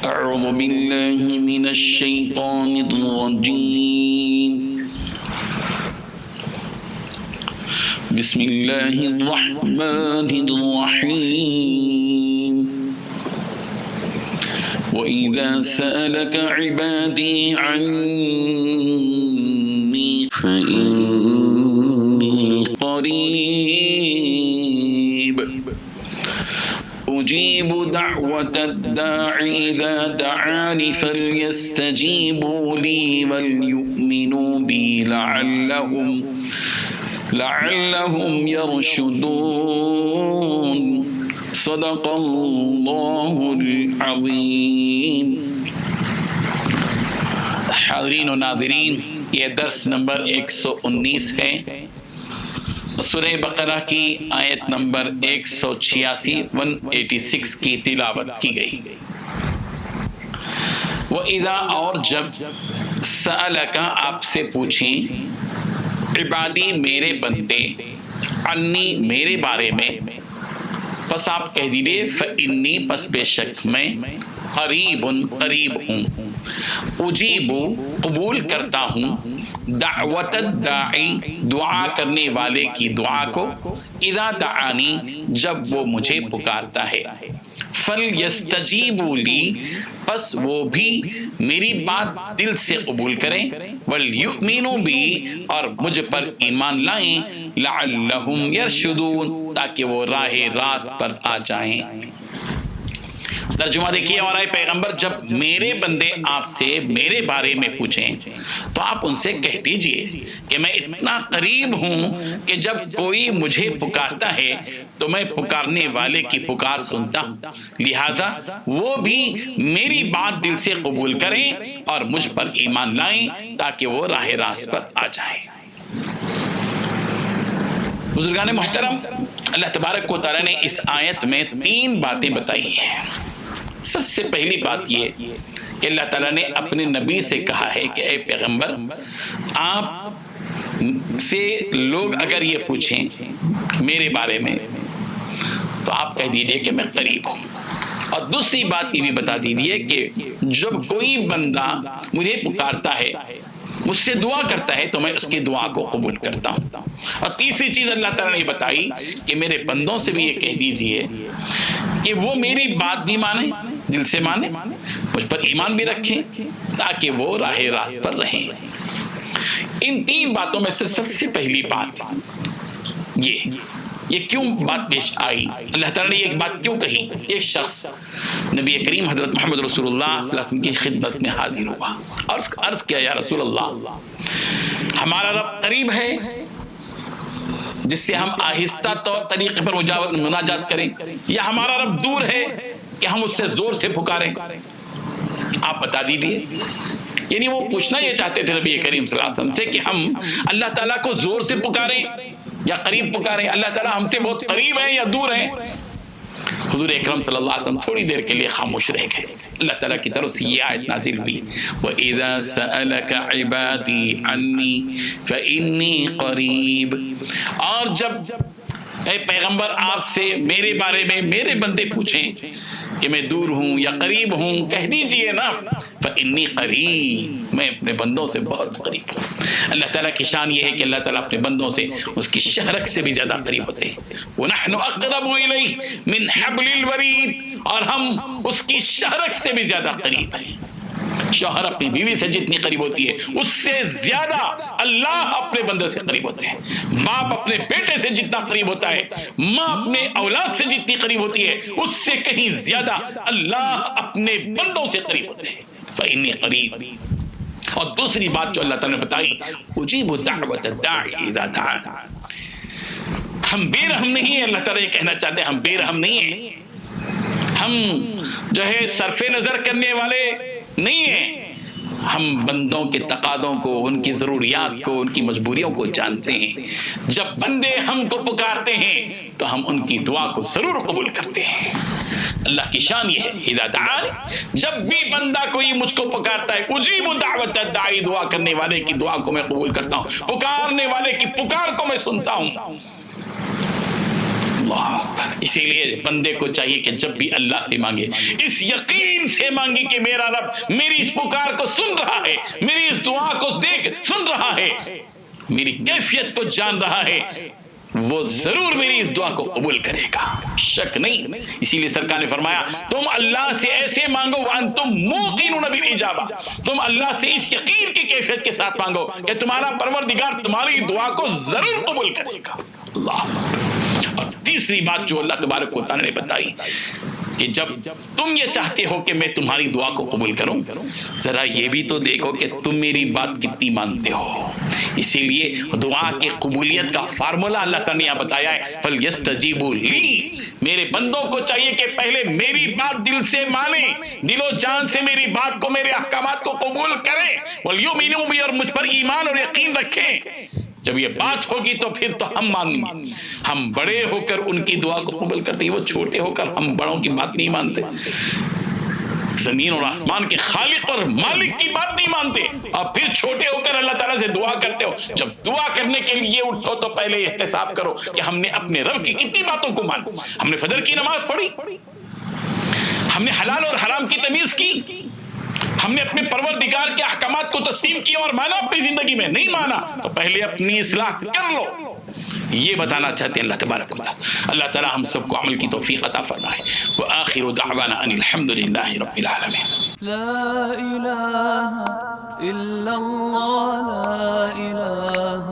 أعوذ بالله من الشيطان الرجيم بسم الله الرحمن الرحيم وإذا سألك عبادي عني فإني قريب أجيب دعوة الداع إذا دعاني فليستجيبوا لي وليؤمنوا بي لعلهم يرشدون صدق اللہ العظیم۔ حاضرین و ناظرین، یہ درس نمبر 119 ہے۔ سورہ بقرہ کی آیت نمبر 186 کی تلاوت کی گئی۔ وَإِذَا، اور جب، سألک، آپ سے پوچھیں، عبادی، میرے بندے، انی، میرے بارے میں، پس آپ کہہ دیجئے فإنی، پس بے شک میں، قریب، قریب ہوں، اجیب، قبول کرتا ہوں، دعوت الداعی، دعا کرنے والے کی دعا کو، اذا دعانی، جب وہ مجھے پکارتا ہے، فلیستجیبوا لی، پس وہ بھی میری بات دل سے قبول کریں، ولیؤمنوا بی، اور مجھ پر ایمان لائیں، لعلہم یرشدون، تاکہ وہ راہ راست پر آ جائیں۔ ترجمہ دیکھیے ہمارا پیغمبر، جب میرے بندے آپ سے میرے بارے میں پوچھیں تو آپ ان سے کہہ دیجئے کہ میں اتنا قریب ہوں کہ جب کوئی مجھے پکارتا ہے تو میں پکارنے والے کی پکار سنتا ہوں، لہذا وہ بھی میری بات دل سے قبول کریں اور مجھ پر ایمان لائیں تاکہ وہ راہ راست پر آ جائیں۔ بزرگان محترم، اللہ تبارک و تعالیٰ نے اس آیت میں 3 باتیں بتائی ہیں۔ سب سے پہلی بات یہ کہ اللہ تعالیٰ نے اپنے نبی سے کہا ہے کہ اے پیغمبر، آپ سے لوگ اگر یہ پوچھیں میرے بارے میں تو آپ کہہ دیجئے کہ میں قریب ہوں۔ اور دوسری بات یہ بھی بتا دیجئے کہ جب کوئی بندہ مجھے پکارتا ہے، مجھ سے دعا کرتا ہے، تو میں اس کی دعا کو قبول کرتا ہوں۔ اور تیسری چیز اللہ تعالیٰ نے بتائی کہ میرے بندوں سے بھی یہ کہہ دیجئے کہ وہ میری بات بھی مانیں، دل سے مانیں، مجھ پر ایمان بھی رکھیں تاکہ وہ راہ راست پر رہیں۔ ان 3 باتوں میں سے سب سے پہلی بات یہ کیوں بات پیش آئی، اللہ تعالیٰ نے یہ بات کیوں کہی؟ ایک شخص نبی کریم حضرت محمد رسول اللہ صلی اللہ علیہ وسلم کی خدمت میں حاضر ہوا، عرض کیا، یا رسول اللہ، ہمارا رب قریب ہے جس سے ہم آہستہ طور طریقے پر مناجات کریں، یا ہمارا رب دور ہے کہ ہم اس سے زور سے پکاریں؟ آپ بتا دیجئے۔ یعنی وہ پوچھنا یہ چاہتے تھے نبی کریم صلی اللہ علیہ وسلم سے کہ ہم اللہ تعالیٰ کو زور سے پکاریں یا قریب پکاریں؟ اللہ تعالیٰ ہم سے بہت قریب ہیں یا دور ہیں؟ حضور اکرم صلی اللہ علیہ وسلم تھوڑی دیر کے لیے خاموش رہ گئے۔ اللہ تعالیٰ کی طرف سے یہ آیت نازل ہوئی، وَإِذَا سَأَلَكَ عِبَادِي عَنِّي فَإِنِّي قَرِيبٌ، اور جب اے پیغمبر آپ سے میرے بارے میں میرے بندے پوچھیں کہ میں دور ہوں یا قریب ہوں، کہہ دیجئے نا فَإِنِّي قَرِيبٌ، میں اپنے بندوں سے بہت قریب ہوں۔ اللہ تعالیٰ کی شان یہ ہے کہ اللہ تعالیٰ اپنے بندوں سے اس کی شہرک سے بھی زیادہ قریب ہوتے ہیں۔ وَنَحْنُ أَقْرَبُ إِلَيْهِ مِنْ حَبْلِ الْوَرِيدِ، اور ہم اس کی شہرک سے بھی زیادہ قریب ہیں۔ شوہر اپنی بیوی سے جتنی قریب ہوتی ہے اس سے زیادہ اللہ اپنے بندے سے قریب ہوتے ہیں۔ باپ اپنے بیٹے سے جتنا قریب ہوتا ہے، ماں اپنے اولاد سے جتنی قریب ہوتی ہے، اس سے کہیں زیادہ اللہ اپنے بندوں سے قریب ہوتے ہیں۔ فإني قریب۔ اور دوسری بات جو اللہ تعالیٰ نے بتائی، اجیب دعوت الداعی اذا دعان، ہم بے رحم نہیں ہیں۔ اللہ تعالیٰ یہ کہنا چاہتے ہیں ہم بے رحم نہیں ہیں، ہم جو ہے صرف نظر کرنے والے نہیں ہیں، ہم بندوں کے تقاضوں کو، ان کی ضروریات کو، ان کی مجبوریوں کو جانتے ہیں۔ جب بندے ہم کو پکارتے ہیں تو ہم ان کی دعا کو ضرور قبول کرتے ہیں۔ اللہ کی شان یہ ہے، اذا دعان، جب بھی بندہ کوئی مجھ کو پکارتا ہے، اجیب دعوت الداعی، دعا کرنے والے کی دعا کو میں قبول کرتا ہوں، پکارنے والے کی پکار کو میں سنتا ہوں۔ اللہ، اسی لیے بندے کو چاہیے کہ جب بھی اللہ سے مانگے اس یقین سے مانگے کہ میرا رب میری اس پکار کو سن رہا ہے، میری اس دعا کو سن رہا ہے، میری کیفیت کو جان رہا ہے، وہ ضرور میری اس دعا کو قبول کرے گا، شک نہیں۔ اسی لیے سرکار نے فرمایا تم اللہ سے ایسے مانگو وانتم موقنون بالاجابہ، تم اللہ سے اس یقین کی کیفیت کے ساتھ مانگو کہ تمہارا پروردگار تمہاری دعا کو ضرور قبول کرے گا۔ اللہ۔ اور تیسری بات جو اللہ تبارک و تعالی نے بتائی کہ جب تم یہ چاہتے ہو کہ میں تمہاری دعا کو قبول کروں، ذرا یہ بھی تو دیکھو کہ تم میری بات کتنی مانتے ہو۔ اسی لیے دعا کی قبولیت کا فارمولا اللہ تعالیٰ نے یہاں بتایا ہے، فَلْيَسْتَجِيبُوا لِي، میرے بندوں کو چاہیے کہ پہلے میری بات دل سے مانیں، دل و جان سے میری بات کو، میرے احکامات کو قبول کریں، وَلْيُؤْمِنُوا بِي، اور مجھ پر ایمان اور یقین رکھیں۔ جب یہ بات ہوگی تو پھر تو ہم مانیں گے۔ ہم بڑے ہو کر ان کی دعا کو قبول کرتے ہیں، وہ چھوٹے ہو کر ہم بڑوں کی بات نہیں مانتے، زمین اور آسمان کے خالق اور مالک کی بات نہیں مانتے، اور پھر چھوٹے ہو کر اللہ تعالیٰ سے دعا کرتے ہو۔ جب دعا کرنے کے لیے اٹھو تو پہلے احتساب کرو کہ ہم نے اپنے رب کی کتنی باتوں کو مانا۔ ہم نے فجر کی نماز پڑھی، ہم نے حلال اور حرام کی تمیز کی، ہم نے اپنے پروردگار کے احکامات کو تسلیم کیا اور مانا اپنی زندگی میں، نہیں مانا تو پہلے اپنی اصلاح کر لو۔ یہ بتانا چاہتے ہیں اللہ تبارک و تعالی۔ اللہ تعالی ہم سب کو عمل کی توفیق عطا فرمائے۔ وآخر دعوانا ان الحمد للہ رب العالمین۔ لا الہ الا اللہ، لا الہ